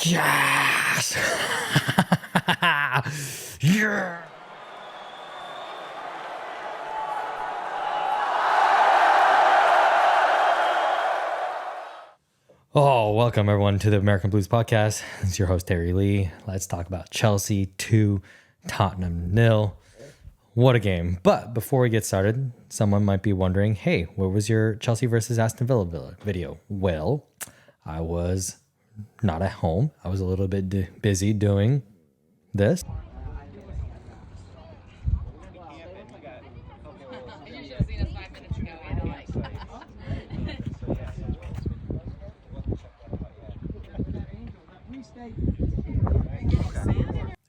Yes! Yeah! Oh, welcome everyone to the American Blues Podcast. It's your host, Terry Lee. Let's talk about Chelsea 2, Tottenham 0. What a game. But before we get started, someone might be wondering, hey, where was your Chelsea versus Aston Villa video? Well, I was not at home. I was a little bit busy doing this.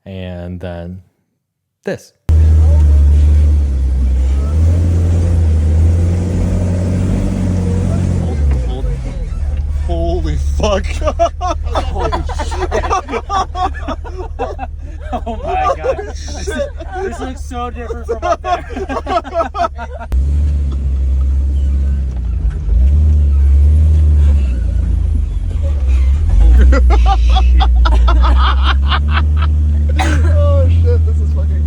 And then this. Holy fuck. Holy shit. Oh my god. This looks so different from up there. Oh shit, this is fucking...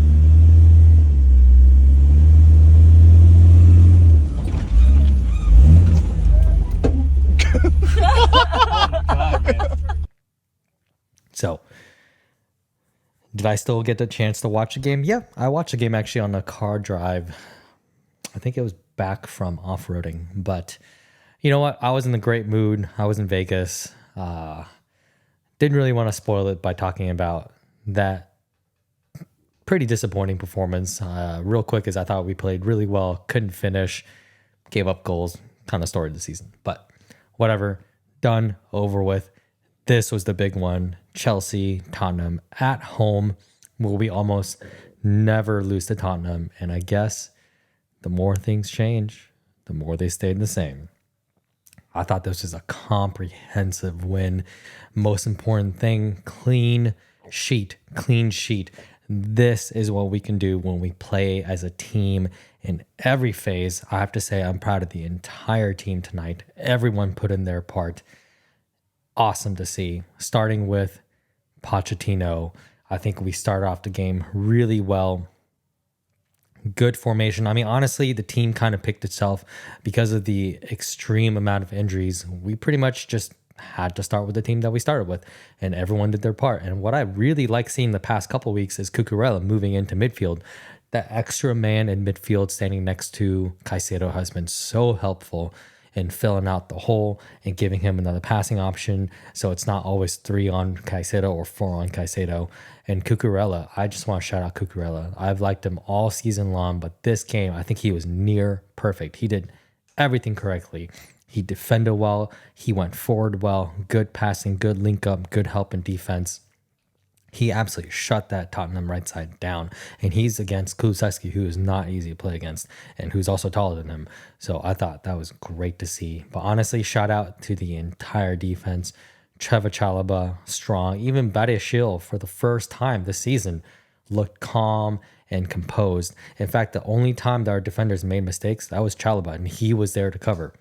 So, did I still get the chance to watch the game? Yeah, I watched the game actually on a car drive. I think it was back from off-roading. But you know what? I was in a great mood. I was in Vegas. Didn't really want to spoil it by talking about that pretty disappointing performance. Real quick, as I thought we played really well. Couldn't finish. Gave up goals. Kind of started the season. But whatever. Done. Over with. This was the big one. Chelsea, Tottenham at home. Will we almost never lose to Tottenham? And I guess the more things change, the more they stayed the same. I thought this was a comprehensive win. Most important thing, clean sheet. This is what we can do when we play as a team in every phase. I have to say I'm proud of the entire team tonight. Everyone put in their part. Awesome to see. Starting with Pochettino, I think we started off the game really well. Good formation. I mean, honestly, the team kind of picked itself because of the extreme amount of injuries. We pretty much just had to start with the team that we started with, and everyone did their part. And what I really like seeing the past couple of weeks is Cucurella moving into midfield. That extra man in midfield standing next to Caicedo has been so helpful in filling out the hole and giving him another passing option. So it's not always 3 on Caicedo or 4 on Caicedo. And Cucurella, I just want to shout out Cucurella. I've liked him all season long, but this game, I think he was near perfect. He did everything correctly. He defended well. He went forward well. Good passing, good link up, good help in defense. He absolutely shut that Tottenham right side down. And he's against Kulusevski, who is not easy to play against and who's also taller than him. So I thought that was great to see. But honestly, shout out to the entire defense. Trevor Chelesa, strong. Even BATTERED for the first time this season looked calm and composed. In fact, the only time that our defenders made mistakes, that was Chelesa, and he was there to cover.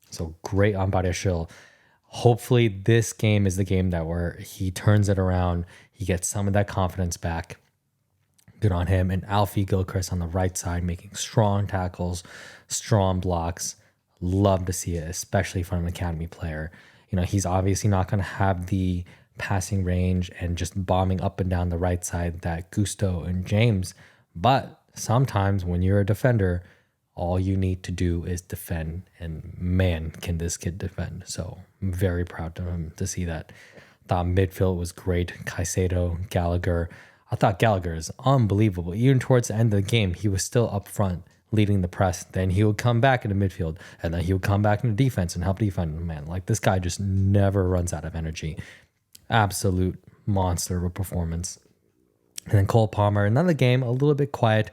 So great on BATTERED. Hopefully this game is the game that where he turns it around. He gets some of that confidence back. Good on him. And Alfie Gilchrist on the right side making strong tackles, strong blocks. Love to see it, especially from an academy player. You know, he's obviously not going to have the passing range and just bombing up and down the right side that Gusto and James. But sometimes when you're a defender, all you need to do is defend, and man, can this kid defend. So I'm very proud of him to see that. Thought midfield was great. Caicedo, Gallagher. I thought Gallagher is unbelievable. Even towards the end of the game, he was still up front leading the press. Then he would come back into midfield, and then he would come back into defense and help defend. Man, like this guy just never runs out of energy. Absolute monster of a performance. And then Cole Palmer, another game, a little bit quiet.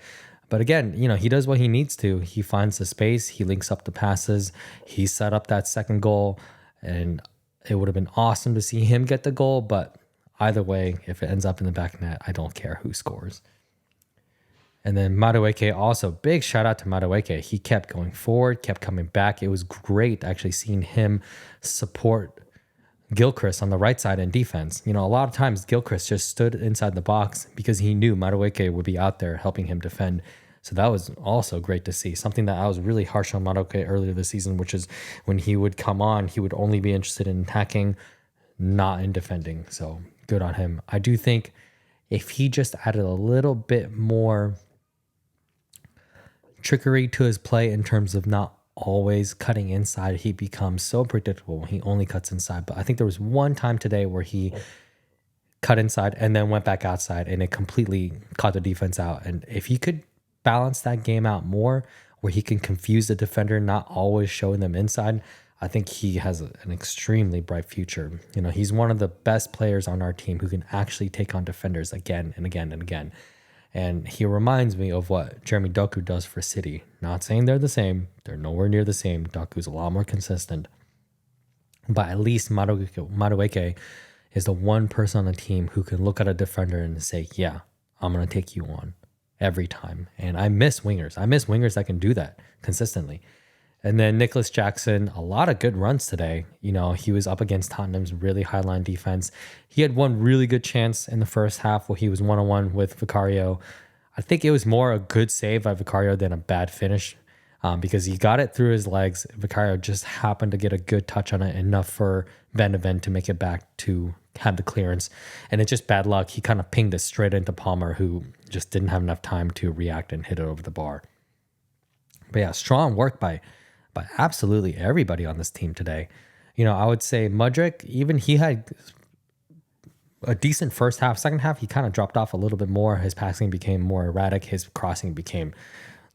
But again, you know, he does what he needs to. He finds the space. He links up the passes. He set up that second goal. And it would have been awesome to see him get the goal. But either way, if it ends up in the back net, I don't care who scores. And then Madueke also, big shout out to Madueke. He kept going forward, kept coming back. It was great actually seeing him support Gilchrist on the right side in defense. A lot of times Gilchrist just stood inside the box because he knew Madueke would be out there helping him defend. So that was also great to see. Something that I was really harsh on Madueke earlier this season, which is when he would come on, he would only be interested in attacking, not in defending. So good on him. I do think if he just added a little bit more trickery to his play in terms of not always cutting inside, he becomes so predictable. He only cuts inside. But I think there was one time today where he cut inside and then went back outside, and it completely caught the defense out. And if he could balance that game out more, where he can confuse the defender, not always showing them inside, I think he has an extremely bright future. He's one of the best players on our team who can actually take on defenders again and again and again. And he reminds me of what Jeremy Doku does for City. Not saying they're the same. They're nowhere near the same. Doku's a lot more consistent. But at least Madueke is the one person on the team who can look at a defender and say, yeah, I'm going to take you on every time. And I miss wingers. I miss wingers that can do that consistently. And then Nicholas Jackson, a lot of good runs today. He was up against Tottenham's really high line defense. He had one really good chance in the first half where he was one-on-one with Vicario. I think it was more a good save by Vicario than a bad finish because he got it through his legs. Vicario just happened to get a good touch on it, enough for Van de Ven to make it back to have the clearance. And it's just bad luck. He kind of pinged it straight into Palmer, who just didn't have enough time to react and hit it over the bar. But yeah, strong work by absolutely everybody on this team today. I would say Mudryk, even he had a decent first half. Second half, he kind of dropped off a little bit more. His passing became more erratic. His crossing became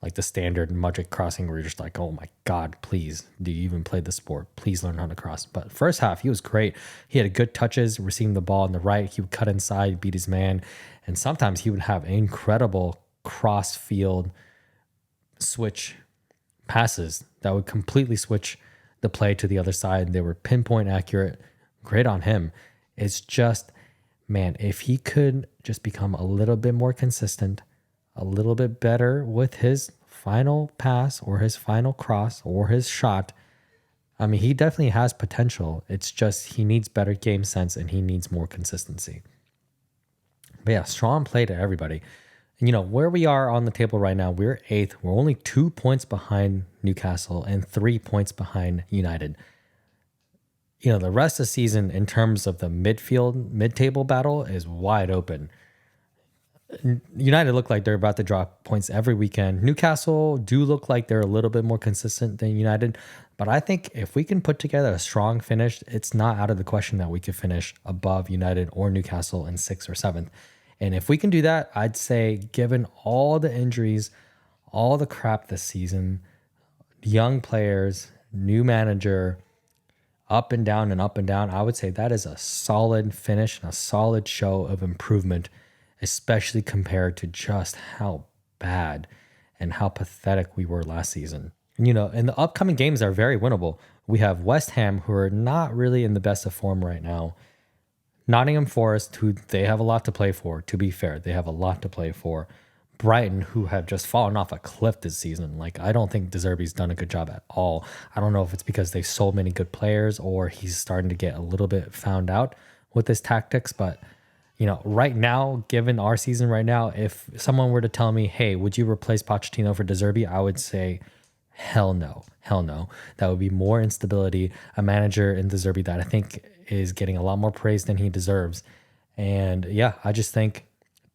like the standard Mudryk crossing where you're just like, oh my God, please, do you even play the sport? Please learn how to cross. But first half, he was great. He had good touches, receiving the ball on the right. He would cut inside, beat his man. And sometimes he would have incredible cross field switch passes that would completely switch the play to the other side. They were pinpoint accurate. Great on him. It's just, man, if he could just become a little bit more consistent, a little bit better with his final pass or his final cross or his shot, I mean, he definitely has potential. It's just he needs better game sense and he needs more consistency. But yeah, strong play to everybody. Where we are on the table right now, we're 8th. We're only 2 points behind Newcastle and 3 points behind United. The rest of the season in terms of the mid-table battle is wide open. United look like they're about to drop points every weekend. Newcastle do look like they're a little bit more consistent than United. But I think if we can put together a strong finish, it's not out of the question that we could finish above United or Newcastle in 6th or 7th. And if we can do that, I'd say given all the injuries, all the crap this season, young players, new manager, up and down and up and down, I would say that is a solid finish and a solid show of improvement, especially compared to just how bad and how pathetic we were last season. And the upcoming games are very winnable. We have West Ham, who are not really in the best of form right now. Nottingham Forest, who they have a lot to play for. To be fair, they have a lot to play for. Brighton, who have just fallen off a cliff this season. Like, I don't think De Zerbi's done a good job at all. I don't know if it's because they sold many good players or he's starting to get a little bit found out with his tactics. But, right now, given our season right now, if someone were to tell me, hey, would you replace Pochettino for De Zerbi? I would say, hell no. Hell no. That would be more instability. A manager in De Zerbi that I think is getting a lot more praise than he deserves. And yeah, I just think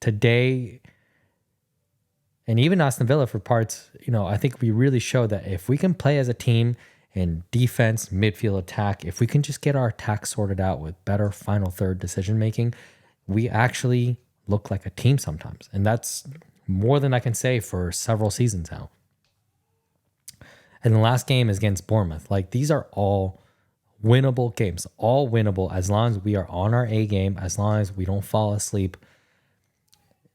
today, and even Aston Villa for parts, I think we really show that if we can play as a team in defense, midfield, attack, if we can just get our attack sorted out with better final third decision making, we actually look like a team sometimes. And that's more than I can say for several seasons now. And the last game is against Bournemouth. Like, these are all winnable games, all winnable as long as we are on our A game, as long as we don't fall asleep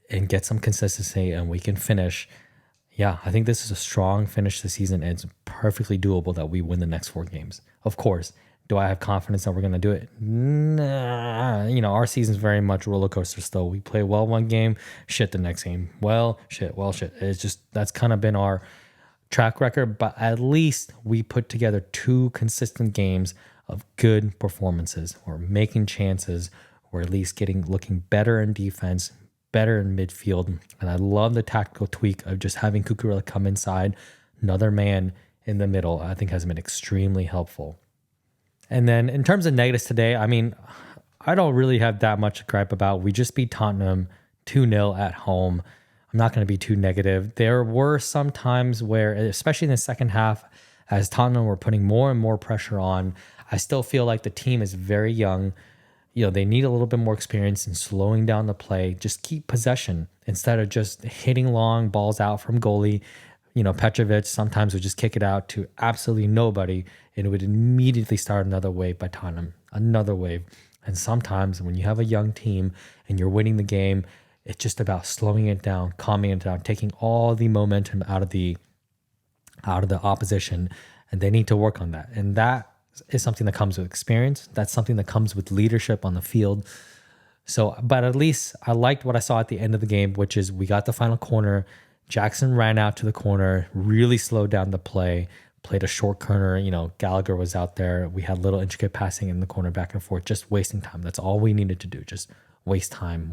and get some consistency and we can finish. Yeah, I think this is a strong finish this season and it's perfectly doable that we win the next 4 games. Of course, do I have confidence that we're going to do it? Nah. Our season's very much roller coaster still. We play well one game, shit the next game. Well, shit. It's just, that's kind of been our track record, but at least we put together 2 consistent games of good performances or making chances or at least looking better in defense, better in midfield. And I love the tactical tweak of just having Cucurella come inside, another man in the middle, I think has been extremely helpful. And then in terms of negatives today, I mean, I don't really have that much to gripe about. We just beat Tottenham 2-0 at home. I'm not going to be too negative. There were some times where, especially in the second half, as Tottenham were putting more and more pressure on, I still feel like the team is very young. They need a little bit more experience in slowing down the play. Just keep possession instead of just hitting long balls out from goalie. Petrovic sometimes would just kick it out to absolutely nobody, and it would immediately start another wave by Tottenham, another wave. And sometimes when you have a young team and you're winning the game, it's just about slowing it down, calming it down, taking all the momentum out of the opposition, and they need to work on that. And that is something that comes with experience. That's something that comes with leadership on the field. So, but at least I liked what I saw at the end of the game, which is we got the final corner. Jackson ran out to the corner, really slowed down the play, played a short corner. Gallagher was out there. We had little intricate passing in the corner back and forth, just wasting time. That's all we needed to do, just waste time.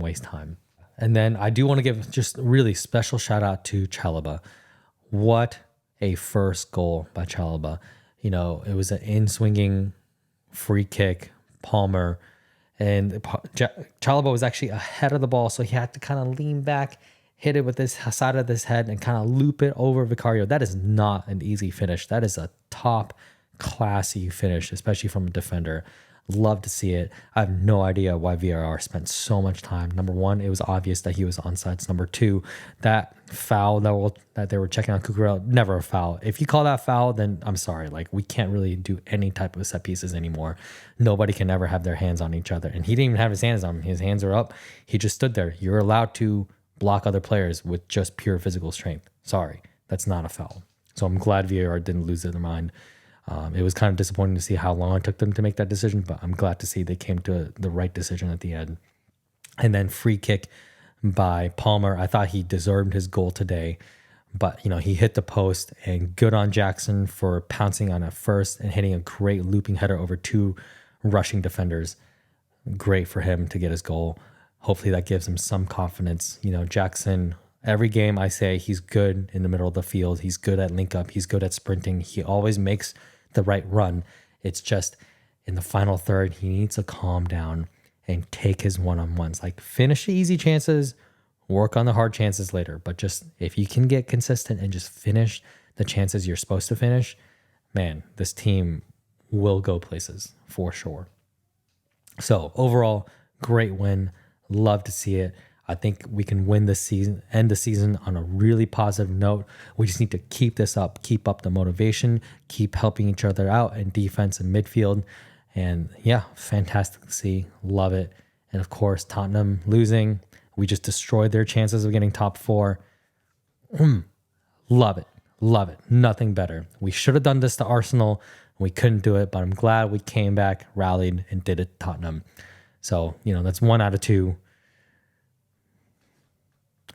And then I do want to give just really special shout out to Chelesa. What a first goal by Chelesa. It was an in-swinging free kick, Palmer, and Chelesa was actually ahead of the ball, so he had to kind of lean back, hit it with this side of his head, and kind of loop it over Vicario. That is not an easy finish. That is a top classy finish, especially from a defender. Love to see it. I have no idea why VAR spent so much time. Number one, it was obvious that he was onside. Number two, that foul that they were checking on Cucurella, never a foul. If you call that foul, then I'm sorry. Like, we can't really do any type of set pieces anymore. Nobody can ever have their hands on each other. And he didn't even have his hands on him. His hands are up. He just stood there. You're allowed to block other players with just pure physical strength. Sorry, that's not a foul. So I'm glad VAR didn't lose their mind. It was kind of disappointing to see how long it took them to make that decision, but I'm glad to see they came to the right decision at the end. And then free kick by Palmer. I thought he deserved his goal today, but he hit the post, and good on Jackson for pouncing on it first and hitting a great looping header over two rushing defenders. Great for him to get his goal. Hopefully that gives him some confidence. Jackson, every game I say he's good in the middle of the field. He's good at link up. He's good at sprinting. He always makes the right run. It's just in the final third, he needs to calm down and take his one-on-ones. Like, finish the easy chances, work on the hard chances later. But just if you can get consistent and just finish the chances you're supposed to finish, man, this team will go places for sure. So overall, great win. Love to see it. I think we can win this season, end the season on a really positive note. We just need to keep this up, keep up the motivation, keep helping each other out in defense and midfield. And yeah, fantastic to see. Love it. And of course, Tottenham losing. We just destroyed their chances of getting top four. Love it. Love it. Nothing better. We should have done this to Arsenal. We couldn't do it, but I'm glad we came back, rallied, and did it to Tottenham. So, that's 1 out of 2.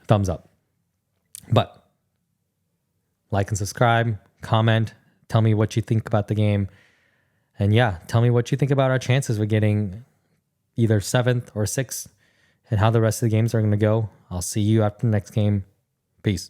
Thumbs up. But like and subscribe, comment, tell me what you think about the game. And yeah, tell me what you think about our chances of getting either 7th or 6th and how the rest of the games are going to go. I'll see you after the next game. Peace.